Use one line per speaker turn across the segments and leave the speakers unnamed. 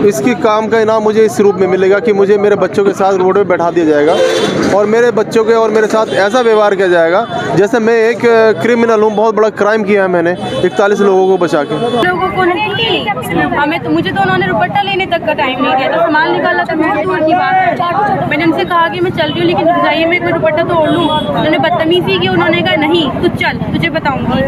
इसकी काम का इनाम मुझे इस रूप में मिलेगा कि मुझे मेरे बच्चों के साथ रोड पे बैठा दिया जाएगा और मेरे बच्चों के और मेरे साथ ऐसा व्यवहार किया जाएगा जैसे मैं एक क्रिमिनल हूँ। बहुत बड़ा क्राइम किया है मैंने 41 लोगों को बचा के।
लोगों को हमें तो मुझे तो उन्होंने दुपट्टा लेने तक का टाइम नहीं दिया था, सामान निकाला था मुझे दूर की बात है। मैंने उनसे कहा कि मैं चल रही हूँ लेकिन रुक जाइए, मैं कोई दुपट्टा तो ओढ़ लूँ। उन्होंने बदतमीजी की, उन्होंने कहा नहीं तू चल तुझे बताऊंगी।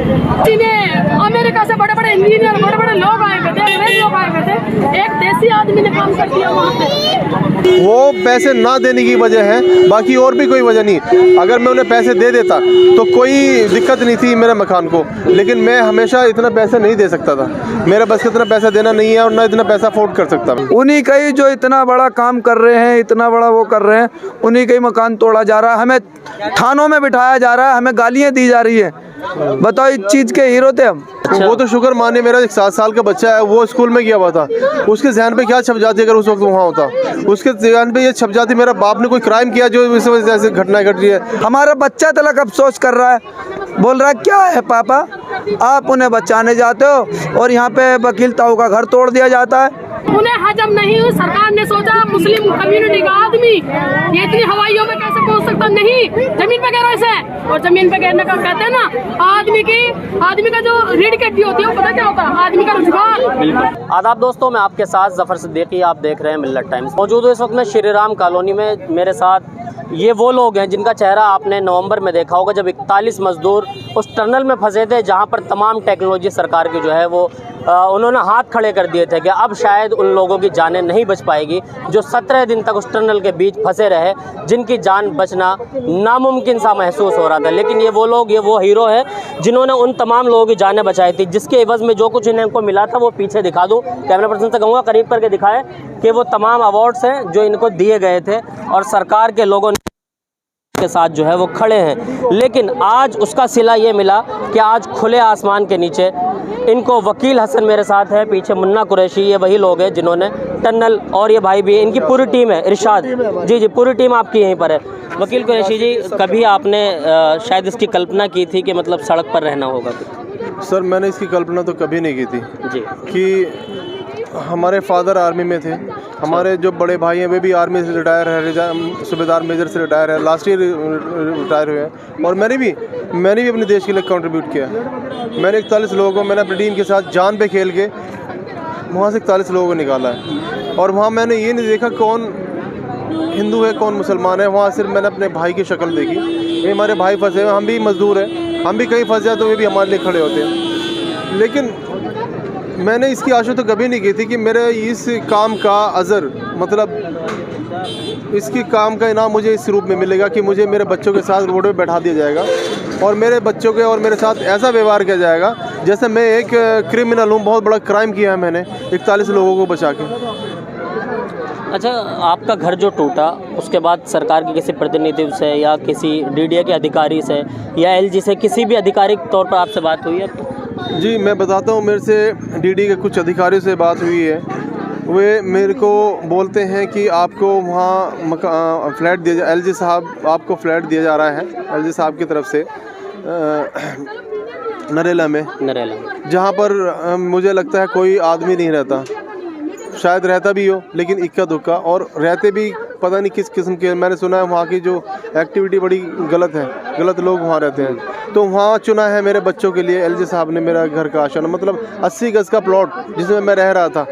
अमेरिका से बड़े बड़े इंजीनियर बड़े बड़े लोग आए हुए थे, अंग्रेज लोग आए हुए थे, एक देसी आदमी ने काम कर दिया वहाँ पे।
वो पैसे ना देने की वजह है, बाकी और भी कोई वजह नहीं। अगर मैं उन्हें पैसे दे देता तो कोई दिक्कत नहीं थी मेरे मकान को, लेकिन मैं हमेशा इतना पैसा नहीं दे सकता था। मेरा बस इतना पैसा देना नहीं है और ना इतना पैसा अफोर्ड कर सकता।
उन्हीं का ही जो इतना बड़ा काम कर रहे हैं, इतना बड़ा वो कर रहे हैं, उन्हीं का ही मकान तोड़ा जा रहा है, हमें थानों में बिठाया जा रहा है, हमें गालियाँ दी जा रही है। बताओ इस चीज़ के हीरो थे हम।
वो तो शुक्र माने मेरा एक 7 साल का बच्चा है, वो स्कूल में गया हुआ था, उसके जहन पे क्या छप जाती अगर उस वक्त वहाँ होता, उसके जहन पे ये छप जाती मेरा बाप ने कोई क्राइम किया जो इस वजह से ऐसी घटनाएं घट रही है।
हमारा बच्चा तलक अफसोस कर रहा है, बोल रहा है क्या है पापा, आप उन्हें बचाने जाते हो और यहाँ पे वकील ताऊ का घर तोड़ दिया जाता है।
उन्हें हजम नहीं हुई। सरकार ने सोचा मुस्लिम कम्युनिटी का आदमी ये इतनी हवाइयों में कैसे पहुंच सकता, नहीं जमीन पे गिरो इसे। और जमीन पे गिरने का कहते हैं ना, आदमी का जो रीढ़ की हड्डी होती है वो पता क्या होता है, आदमी का रोजगार।
आदाब दोस्तों, मैं आपके साथ जफर सिद्दीकी, आप देख रहे हैं मिल्लत टाइम्स। मौजूद हूँ इस वक्त मैं श्री राम कॉलोनी में। मेरे साथ ये वो लोग हैं जिनका चेहरा आपने नवंबर में देखा होगा जब 41 मजदूर उस टनल में फंसे थे जहां पर तमाम टेक्नोलॉजी सरकार की जो है वो उन्होंने हाथ खड़े कर दिए थे कि अब शायद उन लोगों की जानें नहीं बच पाएगी जो 17 दिन तक उस टनल के बीच फंसे रहे, जिनकी जान बचना नामुमकिन सा महसूस हो रहा था। लेकिन ये वो लोग, ये वो हीरो हैं जिन्होंने उन तमाम लोगों की जानें बचाई थी, जिसके एवज़ में जो कुछ इनको मिला था वो पीछे दिखा दूँ। कैमरा पर्सन से कहूँगा करीब करके दिखाएं कि वो तमाम अवार्ड्स हैं जो इनको दिए गए थे और सरकार के लोगों के साथ जो है वो खड़े हैं। लेकिन आज उसका सिला ये मिला कि आज खुले आसमान के नीचे इनको वकील हसन मेरे साथ है, पीछे मुन्ना कुरैशी, ये वही लोग हैं जिन्होंने टनल, और ये भाई भी है, इनकी पूरी टीम है, इरशाद जी पूरी टीम आपकी यहीं पर है। वकील कुरैशी जी, कभी आपने शायद इसकी कल्पना की थी कि मतलब सड़क पर रहना होगा?
सर मैंने इसकी कल्पना तो कभी नहीं की थी
जी
कि हमारे फादर आर्मी में थे, हमारे जो बड़े भाई हैं वे भी आर्मी से रिटायर है, सूबेदार मेजर से रिटायर है, लास्ट ईयर रिटायर हुए हैं। और मैंने भी अपने देश के लिए कंट्रीब्यूट किया। मैंने 41 लोगों को, मैंने अपनी टीम के साथ जान पे खेल के वहाँ से 41 लोगों को निकाला है। और वहाँ मैंने ये नहीं देखा कौन हिंदू है कौन मुसलमान है, वहाँ सिर्फ मैंने अपने भाई की शक्ल देखी। ये हमारे भाई फंसे हुए, हम भी मजदूर हैं, हम भी कहीं फंस जाए तो वे भी हमारे लिए खड़े होते हैं। लेकिन मैंने इसकी आशा तो कभी नहीं की थी कि मेरे इस काम का अज़र, मतलब इसकी काम का इनाम मुझे इस रूप में मिलेगा कि मुझे मेरे बच्चों के साथ रोड पे बैठा दिया जाएगा और मेरे बच्चों के और मेरे साथ ऐसा व्यवहार किया जाएगा जैसे मैं एक क्रिमिनल हूँ। बहुत बड़ा क्राइम किया है मैंने 41 लोगों को बचा के।
अच्छा, आपका घर जो टूटा उसके बाद सरकार के किसी प्रतिनिधि से या किसी डीडीए के अधिकारी से या एलजी से किसी भी आधिकारिक तौर पर आपसे बात हुई है?
जी मैं बताता हूँ, मेरे से डीडी के कुछ अधिकारियों से बात हुई है। वे मेरे को बोलते हैं कि आपको वहाँ फ्लैट दिया जा, एलजी साहब आपको फ्लैट दिया जा रहा है एलजी साहब की तरफ से नरेला में, जहाँ पर मुझे लगता है कोई आदमी नहीं रहता, शायद रहता भी हो लेकिन इक्का दुक्का, और रहते भी पता नहीं किस किस्म के। मैंने सुना है वहाँ की जो एक्टिविटी बड़ी गलत है, गलत लोग वहाँ रहते हैं। तो वहाँ चुना है मेरे बच्चों के लिए एलजी साहब ने मेरा घर का आशाना, मतलब 80 गज का प्लॉट जिसमें मैं रह रहा था।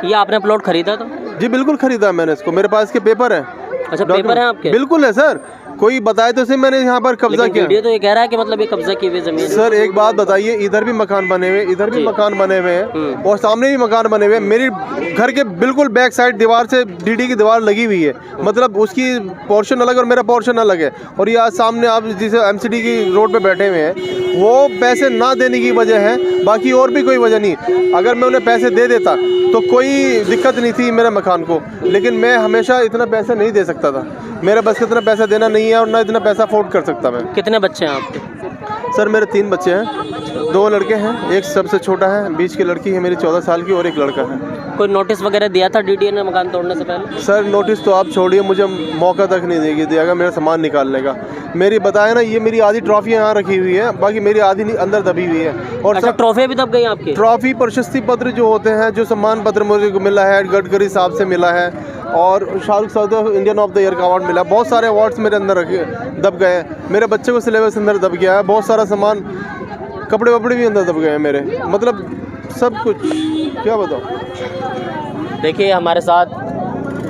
ये आपने प्लॉट खरीदा था?
जी बिल्कुल खरीदा मैंने इसको, मेरे पास इसके पेपर है।
अच्छा, पेपर है आपके?
बिल्कुल है सर, कोई बताए तो सही मैंने यहाँ पर कब्जा किया।
वीडियो तो ये कह रहा है कि मतलब ये कब्जा की हुई जमीन।
सर एक बात बताइए, इधर भी मकान बने हुए, इधर भी मकान बने हुए हैं और सामने भी मकान बने हुए हैं। मेरी घर के बिल्कुल बैक साइड दीवार से डीडी की दीवार लगी हुई है, मतलब उसकी पोर्शन अलग और मेरा पोर्शन अलग है। और ये आज सामने आप जिसे एमसीडी की रोड पे बैठे हुए हैं, वो पैसे ना देने की वजह है, बाकी और भी कोई वजह नहीं। अगर मैं उन्हें पैसे दे देता तो कोई दिक्कत नहीं थी मेरे मकान को, लेकिन मैं हमेशा इतना पैसा नहीं दे सकता था। मेरा बस इतना पैसा देना नहीं है और ना इतना पैसा अफोर्ड कर सकता मैं।
कितने बच्चे हैं आपके?
सर मेरे 3 बच्चे हैं, 2 लड़के हैं, एक सबसे छोटा है, बीच की लड़की है मेरी 14 साल की और एक लड़का है।
कोई नोटिस वगैरह दिया था डीडीए ने मकान तोड़ने से पहले?
सर नोटिस तो आप छोड़िए, मुझे मौका तक नहीं दिया मेरा सामान निकालने का। मेरी बताया ना, ये मेरी आधी ट्रॉफियाँ यहाँ रखी हुई है, बाकी मेरी आधी अंदर दबी हुई है। और
अच्छा, ट्रॉफी भी दब गई आपकी?
ट्रॉफी, प्रशस्ति पत्र जो होते हैं, जो सम्मान पत्र मुझे मिला है, गडकरी साहब से मिला है, और शाहरुख साहब इंडियन ऑफ द ईयर का अवार्ड मिला। बहुत सारे अवार्ड्स मेरे अंदर दब गए हैं। मेरे बच्चे को सिलेबस अंदर दब गया है, बहुत सारा सामान, कपड़े वपड़े भी अंदर दब गए हैं मेरे, मतलब सब कुछ, क्या बताऊँ।
देखिए हमारे साथ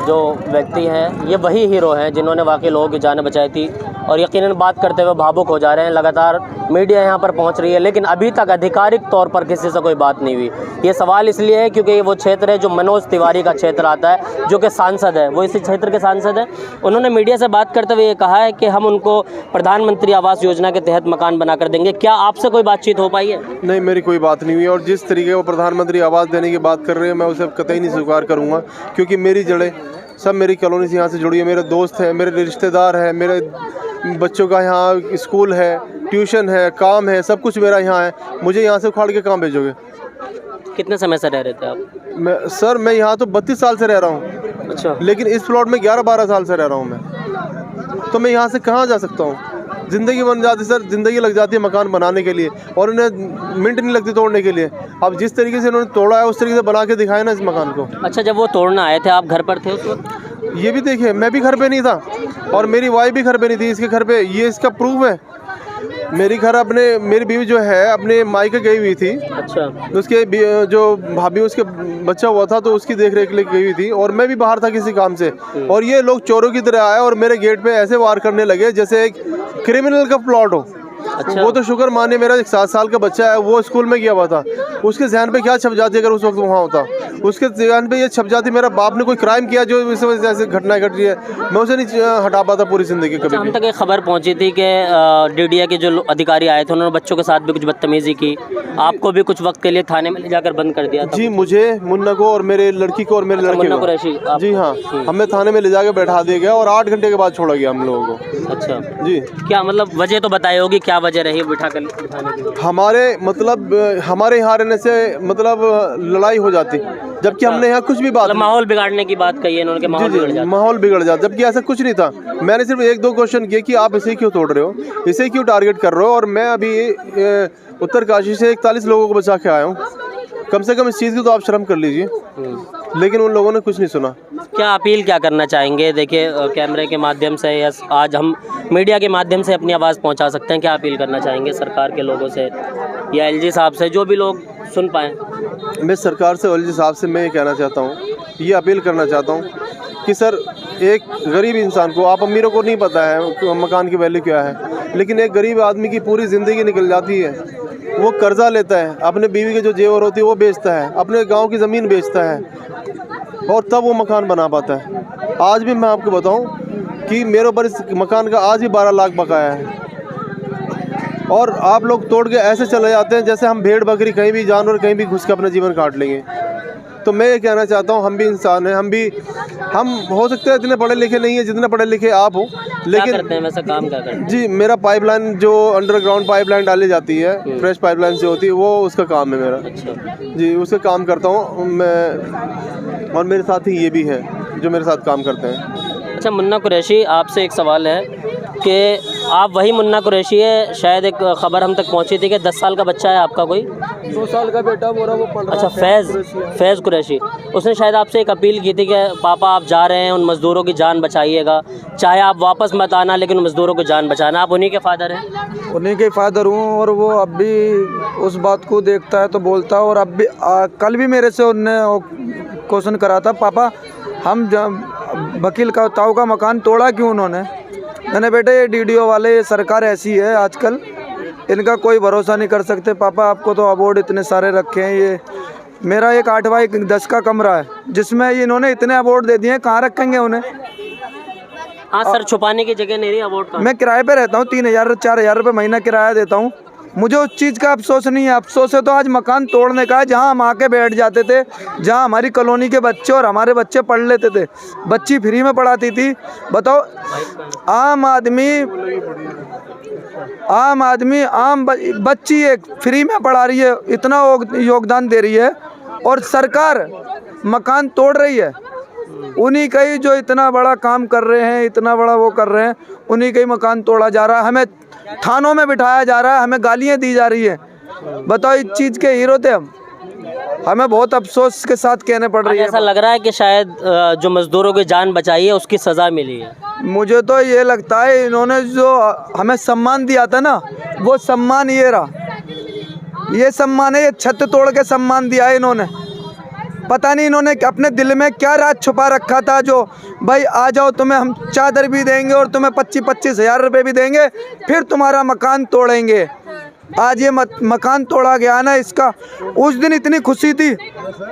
जो व्यक्ति हैं ये वही हीरो हैं जिन्होंने वाकई लोगों की जानें बचाई थी, और यकीनन बात करते हुए भावुक हो जा रहे हैं। लगातार मीडिया यहाँ पर पहुँच रही है, लेकिन अभी तक आधिकारिक तौर पर किसी से कोई बात नहीं हुई। ये सवाल इसलिए है क्योंकि ये वो क्षेत्र है जो मनोज तिवारी का क्षेत्र आता है, जो कि सांसद है, वो इसी क्षेत्र के सांसद हैं। उन्होंने मीडिया से बात करते हुए ये कहा है कि हम उनको प्रधानमंत्री आवास योजना के तहत मकान बना कर देंगे। क्या आपसे कोई बातचीत हो पाई है?
नहीं, मेरी कोई बात नहीं हुई, और जिस तरीके वो प्रधानमंत्री आवास देने की बात कर रहे हैं, मैं उसे कतई नहीं स्वीकार करूँगा, क्योंकि मेरी जड़ें सब मेरी कॉलोनी से यहाँ से जुड़ी है। मेरे दोस्त हैं, मेरे रिश्तेदार हैं, मेरे बच्चों का यहाँ स्कूल है, ट्यूशन है, काम है, सब कुछ मेरा यहाँ है। मुझे यहाँ से उखाड़ के कहाँ भेजोगे?
कितने समय से रह रहे थे आप?
मैं यहाँ तो 32 साल से रह रहा हूँ।
अच्छा।
लेकिन इस प्लॉट में 11-12 साल से रह रहा हूँ मैं, तो मैं यहाँ से कहाँ जा सकता हूँ? ज़िंदगी बन जाती सर, ज़िंदगी लग जाती है मकान बनाने के लिए, और उन्हें मिनट नहीं लगती तोड़ने के लिए। अब जिस तरीके से इन्होंने तोड़ा है, उस तरीके से बना के दिखाए ना इस मकान को।
अच्छा, जब वो तोड़ना आए थे आप घर पर थे उस वक्त?
ये भी देखिए, मैं भी घर पे नहीं था, और मेरी वाइफ भी घर पे नहीं थी। इसके घर पे, ये इसका प्रूफ है। मेरी बीवी जो है अपने मायके गई हुई थी।
अच्छा।
उसके जो भाभी, उसके बच्चा हुआ था, तो उसकी देख रेख के लिए गई हुई थी, और मैं भी बाहर था किसी काम से। और ये लोग चोरों की तरह आए और मेरे गेट पे ऐसे वार करने लगे जैसे एक क्रिमिनल का प्लॉट हो।
अच्छा।
वो तो शुक्र माने, मेरा एक 7 साल का बच्चा है, वो स्कूल में गया हुआ था, उसके ज़हन पे क्या छप जाती अगर उस वक्त वहाँ होता। उसके ज़हन पे ये छप जाती मेरा बाप ने कोई क्राइम किया जो इस वजह से ऐसी घटनाएं घट रही है, मैं उसे नहीं हटा पाता पूरी ज़िंदगी कभी।
हम तक एक खबर पहुंची थी कि डीडीए के जो अधिकारी आए थे उन्होंने बच्चों के साथ भी कुछ बदतमीजी की, आपको भी कुछ वक्त के लिए थाने में ले जाकर बंद कर दिया था।
जी, मुझे, मुन्ना को और मेरे लड़की को और मेरे लड़के को, जी हाँ, हमें थाने में ले जाकर बैठा दिया गया, और 8 घंटे के बाद छोड़ा गया हम लोगों को।
अच्छा
जी।
क्या मतलब वजह तो बताई होगी, क्या वजह रही बिठाने की?
हमारे यहाँ रहने से मतलब लड़ाई हो जाती, जबकि हमने यहाँ कुछ भी बात,
माहौल बिगाड़ने की बात कही है इन्होंने,
माहौल बिगड़ जाता, जबकि ऐसा कुछ नहीं था। मैंने सिर्फ 1-2 क्वेश्चन किए कि आप इसे क्यों तोड़ रहे हो, इसे क्यों टारगेट कर रहे हो, और मैं अभी उत्तरकाशी से 41 लोगों को बचा के आया हूँ। कम से कम इस चीज़ की तो आप शर्म कर लीजिए। लेकिन उन लोगों ने कुछ नहीं सुना।
क्या अपील क्या करना चाहेंगे? देखिए कैमरे के माध्यम से या आज हम मीडिया के माध्यम से अपनी आवाज़ पहुंचा सकते हैं, क्या अपील करना चाहेंगे सरकार के लोगों से या एलजी साहब से, जो भी लोग सुन पाएँ?
मैं सरकार से, एलजी साहब से मैं ये कहना चाहता हूँ, ये अपील करना चाहता हूँ कि सर, एक गरीब इंसान को, आप अमीरों को नहीं पता है मकान की वैल्यू क्या है, लेकिन एक गरीब आदमी की पूरी ज़िंदगी निकल जाती है। वो कर्जा लेता है, अपने बीवी के जो जेवर होती है वो बेचता है, अपने गांव की ज़मीन बेचता है, और तब वो मकान बना पाता है। आज भी मैं आपको बताऊं कि मेरे ऊपर इस मकान का आज भी 12 लाख बकाया है, और आप लोग तोड़ के ऐसे चले जाते हैं जैसे हम भेड़ बकरी, कहीं भी जानवर कहीं भी घुस के अपना जीवन काट लेंगे। तो मैं ये कहना चाहता हूँ, हम भी इंसान हैं, हम हो सकते हैं इतने पढ़े लिखे नहीं है जितने पढ़े लिखे आप हो, लेकिन
क्या करते हैं वैसे, काम क्या करते हैं?
जी, मेरा पाइपलाइन, जो अंडरग्राउंड पाइपलाइन डाली जाती है, फ्रेश पाइपलाइन से होती है, वो उसका काम है मेरा।
अच्छा।
जी, उसका काम करता हूँ मैं, और मेरे साथ ही ये भी है जो मेरे साथ काम करते हैं।
अच्छा मुन्ना कुरैशी, आपसे एक सवाल है कि आप वही मुन्ना कुरैशी है, शायद एक खबर हम तक पहुंची थी कि 10 साल का बच्चा है आपका, कोई
2 साल का बेटा बोला, वो पढ़ रहा है।
अच्छा, फैज़ कुरैशी, उसने शायद आपसे एक अपील की थी कि पापा आप जा रहे हैं, उन मज़दूरों की जान बचाइएगा, चाहे आप वापस मत आना लेकिन मज़दूरों को जान बचाना। आप उन्हीं के फादर हैं?
उन्हीं के फादर हूँ, और वो अब भी उस बात को देखता है तो बोलता है। और अब भी कल भी मेरे से उनने क्वेश्चन करा था, पापा हम वकील का ताऊ का मकान तोड़ा क्यों उन्होंने? मैंने, बेटे ये डीडीओ वाले, ये सरकार ऐसी है आजकल, इनका कोई भरोसा नहीं कर सकते। पापा आपको तो अवार्ड इतने सारे रखे हैं, ये मेरा एक 8x10 का कमरा है जिसमें इन्होंने इतने अवार्ड दे दिए हैं, कहाँ रखेंगे उन्हें?
हाँ सर, छुपाने की जगह नहीं रही अवार्ड का।
मैं किराए पे रहता हूँ, 3,000-4,000 रुपये महीना किराया देता हूँ, मुझे उस चीज़ का अफसोस नहीं है। अफसोस है तो आज मकान तोड़ने का है, जहाँ हम आके बैठ जाते थे, जहाँ हमारी कॉलोनी के बच्चे और हमारे बच्चे पढ़ लेते थे, बच्ची फ्री में पढ़ाती थी। बताओ, आम बच्ची एक फ्री में पढ़ा रही है, इतना योगदान दे रही है, और सरकार मकान तोड़ रही है। उन्हीं का ही जो इतना बड़ा काम कर रहे हैं, इतना बड़ा वो कर रहे हैं, उन्हीं का ही मकान तोड़ा जा रहा है। हमें थानों में बिठाया जा रहा है, हमें गालियाँ दी जा रही है। बताओ, इस चीज़ के हीरो थे हम। हमें बहुत अफसोस के साथ कहने पड़ रही है।
ऐसा लग रहा है कि शायद जो मजदूरों की जान बचाई है उसकी सज़ा मिली है।
मुझे तो ये लगता है इन्होंने जो हमें सम्मान दिया था ना, वो सम्मान ये रहा। ये सम्मान है, ये छत तोड़ के सम्मान दिया है इन्होंने। पता नहीं इन्होंने अपने दिल में क्या राज छुपा रखा था, जो भाई आ जाओ तुम्हें हम चादर भी देंगे और तुम्हें 25-25 हज़ार रुपये भी देंगे, फिर तुम्हारा मकान तोड़ेंगे। आज ये मकान तोड़ा गया ना, इसका उस दिन इतनी खुशी थी,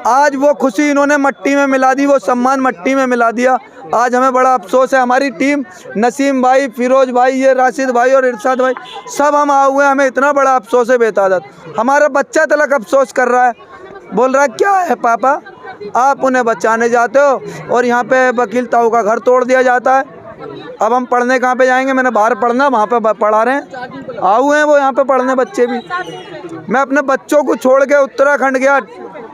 आज वो खुशी इन्होंने मट्टी में मिला दी, वो सम्मान मट्टी में मिला दिया। आज हमें बड़ा अफसोस है। हमारी टीम, नसीम भाई, फिरोज भाई, ये राशिद भाई और इरशाद भाई, सब हम आए हुए हैं। हमें इतना बड़ा अफसोस है बेतादाद। हमारा बच्चा तलक अफसोस कर रहा है, बोल रहा है क्या है पापा, आप उन्हें बचाने जाते हो और यहाँ पे वकील ताऊ का घर तोड़ दिया जाता है। अब हम पढ़ने कहाँ पे जाएंगे? मैंने बाहर पढ़ना, वहाँ पे पढ़ा रहे हैं, आए हुए हैं वो यहाँ पे पढ़ने बच्चे भी। मैं अपने बच्चों को छोड़ के उत्तराखंड गया,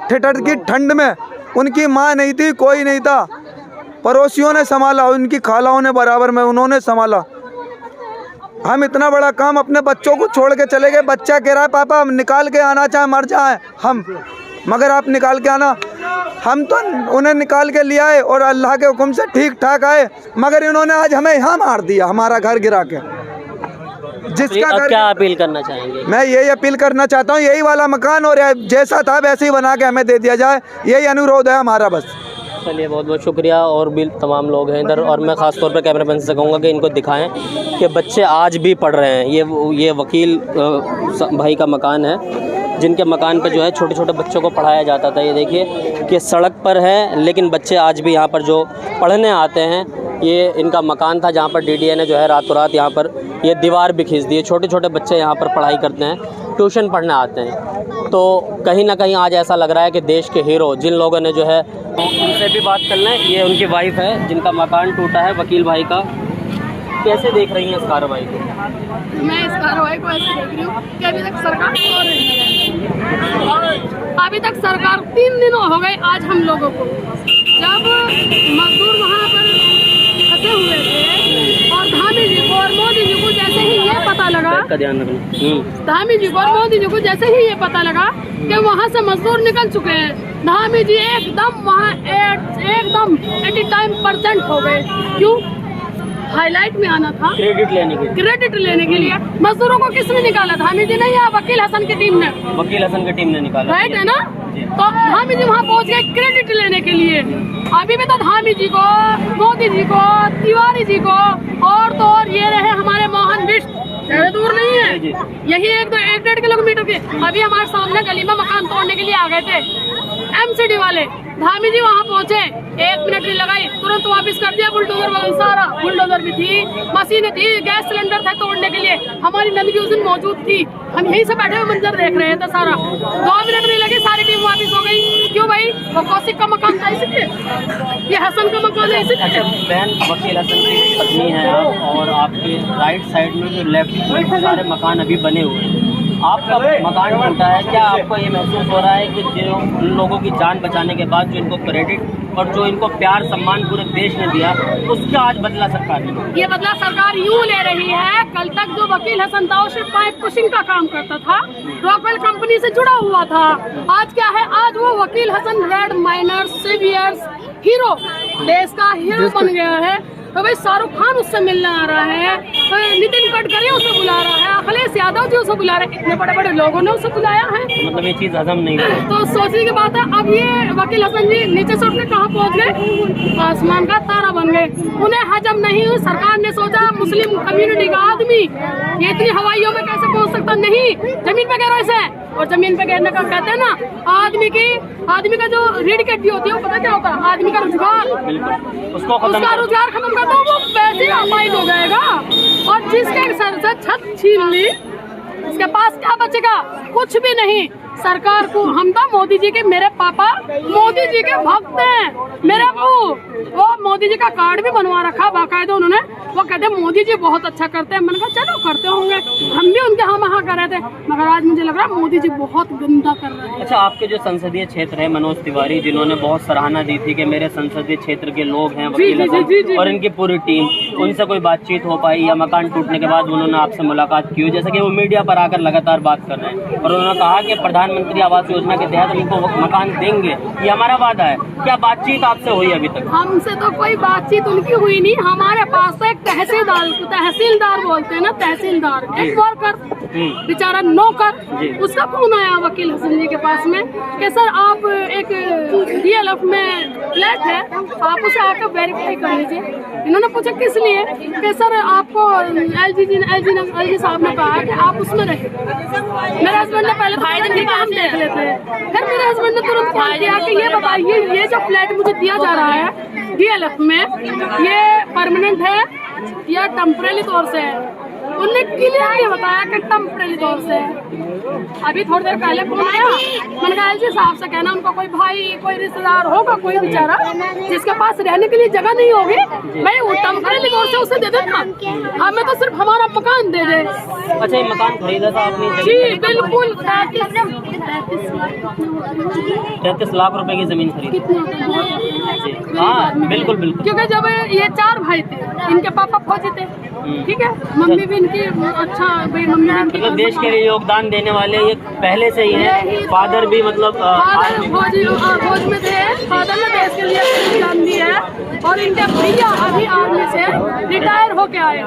ठिठर की ठंड में। उनकी माँ नहीं थी, कोई नहीं था, पड़ोसियों ने संभाला, उनकी खालाओं ने बराबर में उन्होंने संभाला। हम इतना बड़ा काम अपने बच्चों को छोड़ के चले गए। बच्चा कह रहा है पापा हम निकाल के आना, चाहे मर जाए हम, मगर आप निकाल के आना। हम तो उन्हें निकाल के ले आए और अल्लाह के हुक्म से ठीक ठाक आए, मगर इन्होंने आज हमें यहाँ मार दिया, हमारा घर गिरा के। जिसका घर,
क्या अपील करना चाहेंगे?
मैं यही अपील करना चाहता हूँ, यही वाला मकान और जैसा था वैसे ही बना के हमें दे दिया जाए, यही अनुरोध है हमारा बस।
चलिए, बहुत बहुत शुक्रिया। और भी तमाम लोग हैं इधर, और मैं ख़ास तौर पे कैमरामैन से कहूँगा कि इनको दिखाएं कि बच्चे आज भी पढ़ रहे हैं। ये वकील भाई का मकान है, जिनके मकान पे जो है छोटे छोटे बच्चों को पढ़ाया जाता था। ये देखिए कि सड़क पर है, लेकिन बच्चे आज भी यहाँ पर जो पढ़ने आते हैं, ये इनका मकान था जहाँ पर डीडीए ने जो है रातों रात यहाँ पर ये दीवार भी खींच दी है। छोटे छोटे बच्चे यहाँ पर पढ़ाई करते हैं, ट्यूशन पढ़ने आते हैं। तो कहीं ना कहीं आज ऐसा लग रहा है कि देश के हीरो जिन लोगों ने जो है, उनसे भी बात कर लें। ये उनकी वाइफ है जिनका मकान टूटा है, वकील भाई का। कैसे देख रही हैं इस कार्रवाई को?
मैं इस कार्रवाई को ऐसे देख रही हूँ कि अभी तक सरकार सो रही है। अभी तक सरकार 3 दिन हो गए आज हम लोगों को, जब मजदूर वहाँ पर फंसे हुए थे और धामी जी को और मोदी जी को जैसे ही ये पता लगा,
ध्यान रखना, धामी
जी को और मोदी जी को जैसे ही ये पता लगा कि वहाँ से मजदूर निकल चुके हैं, धामी जी एकदम वहाँ एकदम 85% हो गए। क्यों? हाईलाइट में आना था, क्रेडिट लेने के लिए। मजदूरों को किसने निकाला? धामी जी ने या वकील हसन की टीम ने?
वकील हसन की टीम ने निकाला,
राइट है ना? तो धामी जी वहाँ पहुँच गए क्रेडिट लेने के लिए। अभी भी तो धामी जी को, मोदी जी को, तिवारी जी को और तो और ये रहे हमारे मोहन बिष्ट, ज़्यादा दूर नहीं है, यही 1-1.5 किलोमीटर के। अभी हमारे सामने गली में मकान तोड़ने के लिए आ गए थे एमसीडी वाले। धामी जी वहाँ पहुँचे, 1 मिनट नहीं लगाई, तुरंत वापस कर दिया बुलडोजर वाला। सारा बुलडोजर भी थी, मशीनें थी, गैस सिलेंडर था तोड़ने के लिए। हमारी नंद भी उस दिन मौजूद थी, हम यहीं से बैठे हुए मंजर देख रहे थे सारा। 2 मिनट नहीं लगे, सारी टीम वापस हो गई। क्यों भाई? वो कौशिक का मकान था इसलिए, ये हसन का मकान है इसलिए।
अच्छा बहन, वकील हसन की पत्नी है आप, और आपके राइट साइड में जो लेफ्ट सारे मकान अभी बने हुए हैं, आपका मकान टूटा है, क्या आपको ये महसूस हो रहा है कि जो उन लोगों की जान बचाने के बाद जो इनको क्रेडिट और जो इनको प्यार सम्मान पूरे देश ने दिया, उसका आज बदला सरकार ने?
ये बदला सरकार यूँ ले रही है। कल तक जो वकील हसन था वो सिर्फ पाइप पुशिंग का काम करता था, रॉकवेल कंपनी से जुड़ा हुआ था। आज क्या है? आज वो वकील हसन रेड माइनर्स, सीवियर्स, हीरो, देश का हीरो बन गया है। तो भाई शाहरुख खान उससे मिलने आ रहा है, तो नितिन गडकरी उसे बुला रहा है, अखिलेश यादव जी उसे बुला रहे हैं, इतने बड़े बड़े लोगों ने उसे बुलाया है।
मतलब ये चीज़ हजम नहीं है,
तो सोचने की बात है। अब ये वकील हसन जी नीचे से उठने कहाँ पहुँच गए? आसमान का तारा बन गए। उन्हें हजम नहीं हुई। सरकार ने सोचा मुस्लिम कम्युनिटी का आदमी ये इतनी हवाइयों में कैसे पहुँच सकता? नहीं, जमीन पे गिरो इसे। और जमीन पे गिरने का कहते हैं ना, आदमी का जो रीढ़ की हड्डी होती है वो पता क्या होता है? आदमी का रोजगार, उसका रोजगार खत्म कर दो, वो वैसे ही अपाहिज हो जाएगा। और जिसके सर से छत छीन ली, उसके पास क्या बचेगा? कुछ भी नहीं। सरकार को, हम तो मोदी जी के, मेरे पापा मोदी जी के भक्त हैं। मेरे अबू वो मोदी जी का कार्ड भी बनवा रखा बाकायदा उन्होंने। वो कहते मोदी जी बहुत अच्छा करते हैं। मैंने कहा चलो करते होंगे, हम भी उनके हाँ कर रहे थे, मगर आज मुझे लग रहा है मोदी जी बहुत गंदा कर रहे हैं।
अच्छा, आपके जो संसदीय क्षेत्र है, मनोज तिवारी जिन्होंने बहुत सराहना दी थी कि मेरे संसदीय क्षेत्र के लोग हैं वकील और इनकी पूरी टीम, उनसे कोई बातचीत हो पाई या मकान टूटने के बाद उन्होंने आपसे मुलाकात की हो? जैसे कि वो मीडिया पर आकर लगातार बात कर रहे हैं और उन्होंने कहा कि प्रधानमंत्री आवास योजना के तहत उनको मकान देंगे, ये हमारा वादा है। क्या बातचीत आपसे हुई अभी तक?
हमसे तो कोई बातचीत उनकी हुई नहीं। हमारे पास तो एक तहसीलदार बोलते हैं ना, तहसीलदार, एक वर्कर बेचारा नौकर, उसका फोन आया वकील हसन जी के पास में कि सर आप एक DLF में फ्लैट है, आप उसे आकर वेरीफाई कर लीजिए। इन्होंने पूछा किस लिए? कि सर आपको LG साहब ने कहा कि आप उसमें रहिए। मेरे हस्बैंड ने पहले भाई दिन हम देख लेते हैं, फिर मेरे हस्बैंड ने तुरंत कॉल किया कि ये बताइए ये जो फ्लैट मुझे दिया जा रहा है DLF में, ये परमानेंट है या टेम्परेरी तौर से है? उन्होंने क्लियरली बताया कि टेम्परेरी तौर से है। अभी थोड़ी देर पहले फोन आया, मैंने कहा LG साहब से कहना उनको कोई भाई कोई रिश्तेदार होगा कोई बेचारा जिसके पास रहने के लिए जगह नहीं होगी, भाई वो टेम्परेरी तौर से उसे दे देना, हमें तो सिर्फ हमारा मकान दे दे।
अच्छा, ये मकान खरीदा था आपने?
जी बिल्कुल,
33 लाख रुपए की जमीन खरीदी। हाँ बिल्कुल बिल्कुल।
क्योंकि जब ये 4 भाई थे, इनके पापा फौजी थे, ठीक है, मम्मी भी इनकी अच्छा, भाई मम्मी भी इनकी
मतलब देश के लिए योगदान देने वाले ये पहले से ही है। फादर भी मतलब
फौज में थे, फादर ने देश के लिए योगदान दिया है और इनके भैया अभी आर्मी से रिटायर होके आए।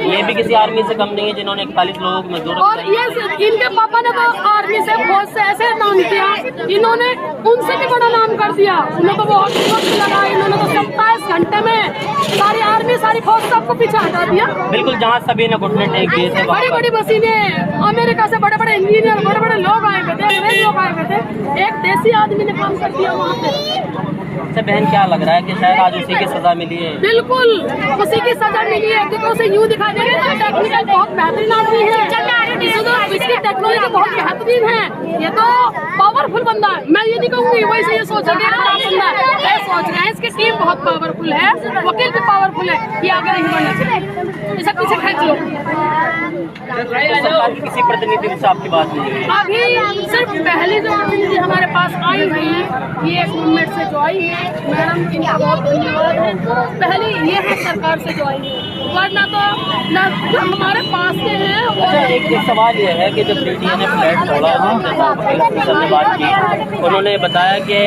ये भी किसी आर्मी से कम नहीं है जिन्होंने 41 लोगों की मजदूरी।
और ये इनके पापा ने तो आर्मी से फौज से ऐसे नाम किया, इन्होंने उनसे भी बड़ा नाम कर दिया। उन्हें तो बहुत वक्त लगा, इन्होंने तो 27 घंटे में सारी आर्मी सारी फौज सबको पीछे हटा दिया।
बिल्कुल, जहाँ सभी ने घुटने टेक दिए थे।
बड़ी बड़ी मशीनें, अमेरिका से बड़े बड़े इंजीनियर, बड़े बड़े लोग आए हुए थे, अंग्रेज लोग आए हुए थे, एक देसी आदमी ने काम कर दिया वहाँ पे।
अच्छा बहन, क्या लग रहा है कि शायद आज उसी की सजा मिली है?
बिल्कुल उसी की सजा मिली है, क्योंकि उसे यूँ दिखा दे रहे हैं टेक्निकल बहुत बेहतरीन आदमी है, इसकी टेक्नोलॉजी बहुत बेहतरीन है, ये तो पावरफुल बंदा है। मैं ये नहीं कहूँगी वही से ये सोचा कि खराब बंदा है, ये सोच रहे हैं इसकी टीम बहुत पावरफुल है, वकील भी पावरफुल है, ये आगे नहीं बढ़ना चाहिए, इसे पीछे खींच लो।
सरकार की किसी प्रतिनिधि से आपकी बात नहीं है?
अभी सिर्फ पहली जो प्रतिनिधि हमारे पास आई हुई है, ये एक मूवमेंट से जो आई है, मैडम इनका बहुत धन्यवाद है। पहले ये है सरकार से जो आई है, वरना तो ना जो हमारे पास के हैं।
अच्छा, एक सवाल ये है कि जब DDA ने फ्लैट तोड़ा, ने बात की, उन्होंने बताया कि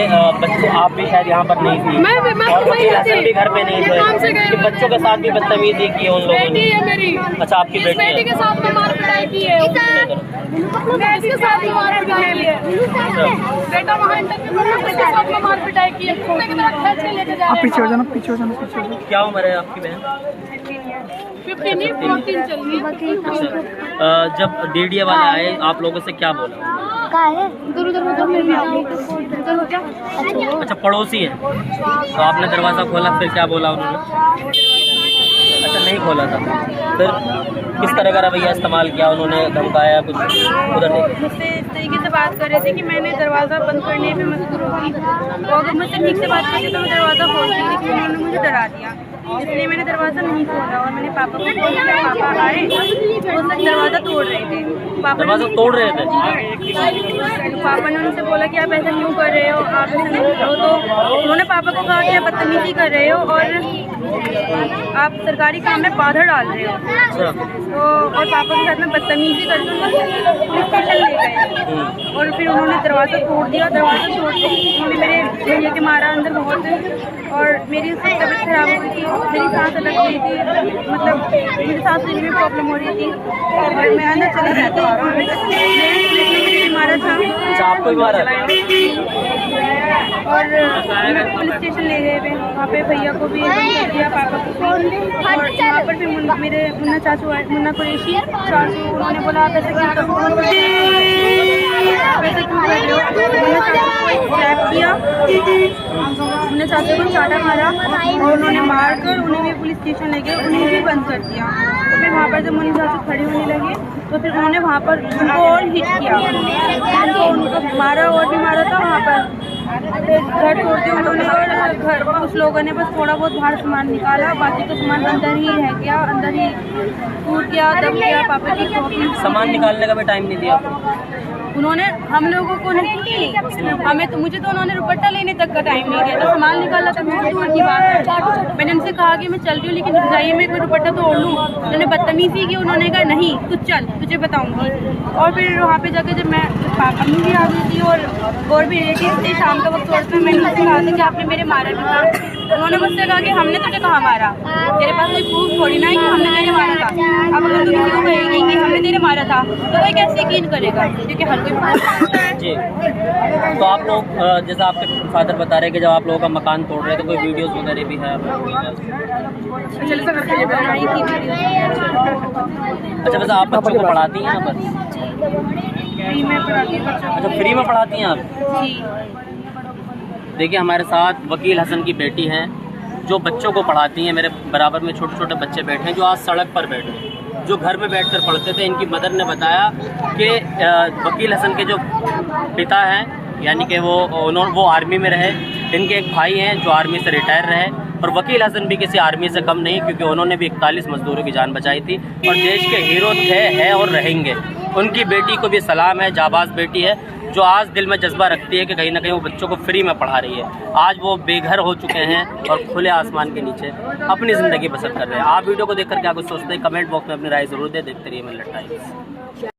बच्चे, आप भी शायद यहाँ पर नहीं थी और वकील हसन भी घर पे नहीं थे, कि बच्चों के साथ भी बदतमीजी की है उन लोगों ने।
मेरी
अच्छा, आपकी बेटी
के साथ में मार पिटाई की है, इसके साथ में मार पिटाई की है, बेटा वहाँ इसके साथ में मार पिटाई की है,
पीछे हो जाना, पीछे हो जाना, पीछे हो जाना।
क्या उम्र है आपकी बहन?
15 नहीं 14 चल रही है।
अच्छा, जब DDA वाले आए, आप लोगों से क्या बोला? अच्छा, पड़ोसी है, तो आपने दरवाज़ा खोला, फिर क्या बोला उन्होंने? अच्छा, नहीं खोला था, फिर किस तरह का रवैया इस्तेमाल किया उन्होंने? धमकाया कुछ? उधर नहीं,
मुझसे इस तरीके से बात कर रहे थे कि मैंने दरवाज़ा बंद करने में मजबूर होगी, तो अगर मुझसे ठीक से बात करती तो मैं दरवाज़ा खोलती, लेकिन उन्होंने मुझे डरा दिया, इसलिए मैंने दरवाज़ा नहीं खोला और मैंने पापा को फोन किया। पापा आए, वो सब दरवाज़ा तोड़ रहे थे,
दरवाज़ा तोड़ रहे थे।
तो पापा ने उनसे बोला कि आप ऐसा क्यों कर रहे हो, आप ऐसा नहीं करो, तो उन्होंने पापा को कहा कि आप बदतमीजी कर रहे हो और आप सरकारी काम में बाधा डाल रहे हो। तो और पापा के साथ में बदतमीजी करके उनको पुलिस स्टेशन ले गए और फिर उन्होंने दरवाज़ा तोड़ दिया। दरवाज़ा तोड़ के उन्होंने मेरे भैया के मारा अंदर बहुत, और मेरी उससे तबीयत खराब हो गई थी, मेरी सांस अटक गई थी, मतलब मेरी सांस लेने में प्रॉब्लम हो रही थी और मैं अंदर चली गई थी। मुझे मारा था,
आपको ही मारा
और पुलिस स्टेशन ले गए थे, वहाँ पे भैया को भी दिया, पापा को भी, और वहाँ पर फिर मेरे मुन्ना चाचू आए, मुन्ना कुरैशी चाचू, उन्होंने बोला आप ऐसे क्यों कर रहे हो, मुन्ना चाचू को एक स्लैप किया, मुन्ना चाचू को चाटा मारा और उन्होंने मार कर उन्हें भी पुलिस स्टेशन ले गए, उन्हें भी बंद कर दिया। तो फिर वहाँ पर जब मुनीम साहब खड़ी होने लगी तो फिर उन्होंने वहाँ पर उनको और हिट किया, उनको मारा और भी मारा था वहाँ पर। फिर घर तोड़ते उन्होंने और घर कुछ लोगों ने बस थोड़ा बहुत बाहर सामान निकाला, बाकी तो सामान अंदर ही रह गया, अंदर ही टूट गया, दब गया। पापा की कॉपी,
सामान निकालने का भी टाइम नहीं दिया
उन्होंने हम लोगों को नहीं, हमें तो मुझे तो उन्होंने दुपट्टा लेने तक का टाइम नहीं दिया था, सामान निकाला तक बहुत दूर की बात है। मैंने उनसे कहा कि मैं चल रही हूँ लेकिन रुक जाइए, मैं कोई दुपट्टा तो ओढ़ लूँ। उन्होंने बदतमीजी की, उन्होंने कहा नहीं तू चल तुझे बताऊँगी। और फिर वहाँ पे जाके जब मैं अम्मी भी आ गई थी और भी रिलेटिव थे, शाम का वक्त थोड़ा मैंने उनसे कहा था कि आपने मेरे मारा भी था। उन्होंने मुझसे कहा कि हमने तुझे कहाँ मारा, तेरे पास कोई प्रूफ थोड़ी ना है कि हमने तेरे मारा था। अब अगर तू किसी को कहेगी कि हमने तेरे मारा था तो कोई कैसे यकीन करेगा, क्योंकि हर कोई
जी। तो आप लोग जैसा आपके फादर बता रहे हैं कि जब आप लोगों का मकान तोड़ रहे थे, कोई वीडियोस वगैरह भी है?
बनाई थी वीडियो।
अच्छा, वैसे आप बच्चों को पढ़ाती हैं यहाँ पर?
फ्री में पढ़ाती हूँ बच्चों
अच्छा, फ्री में पढ़ाती हैं आप?
को। जी।
देखिए हमारे साथ वकील हसन की बेटी हैं जो बच्चों को पढ़ाती हैं। मेरे बराबर में छोटे छोटे बच्चे बैठे हैं जो आज सड़क पर बैठे हैं, जो घर में बैठकर पढ़ते थे। इनकी मदर ने बताया कि वकील हसन के जो पिता हैं, यानी कि वो आर्मी में रहे, इनके एक भाई हैं जो आर्मी से रिटायर रहे, और वकील हसन भी किसी आर्मी से कम नहीं, क्योंकि उन्होंने भी 41 मजदूरों की जान बचाई थी और देश के हीरो थे, हैं और रहेंगे। उनकी बेटी को भी सलाम है, जाबाज बेटी है जो आज दिल में जज्बा रखती है कि कहीं ना कहीं वो बच्चों को फ्री में पढ़ा रही है। आज वो बेघर हो चुके हैं और खुले आसमान के नीचे अपनी ज़िंदगी बसर कर रहे हैं। आप वीडियो को देख कर क्या कुछ सोचते हैं, कमेंट बॉक्स में अपनी राय ज़रूर दें। देखते रहिए मिल्लत टाइम्स।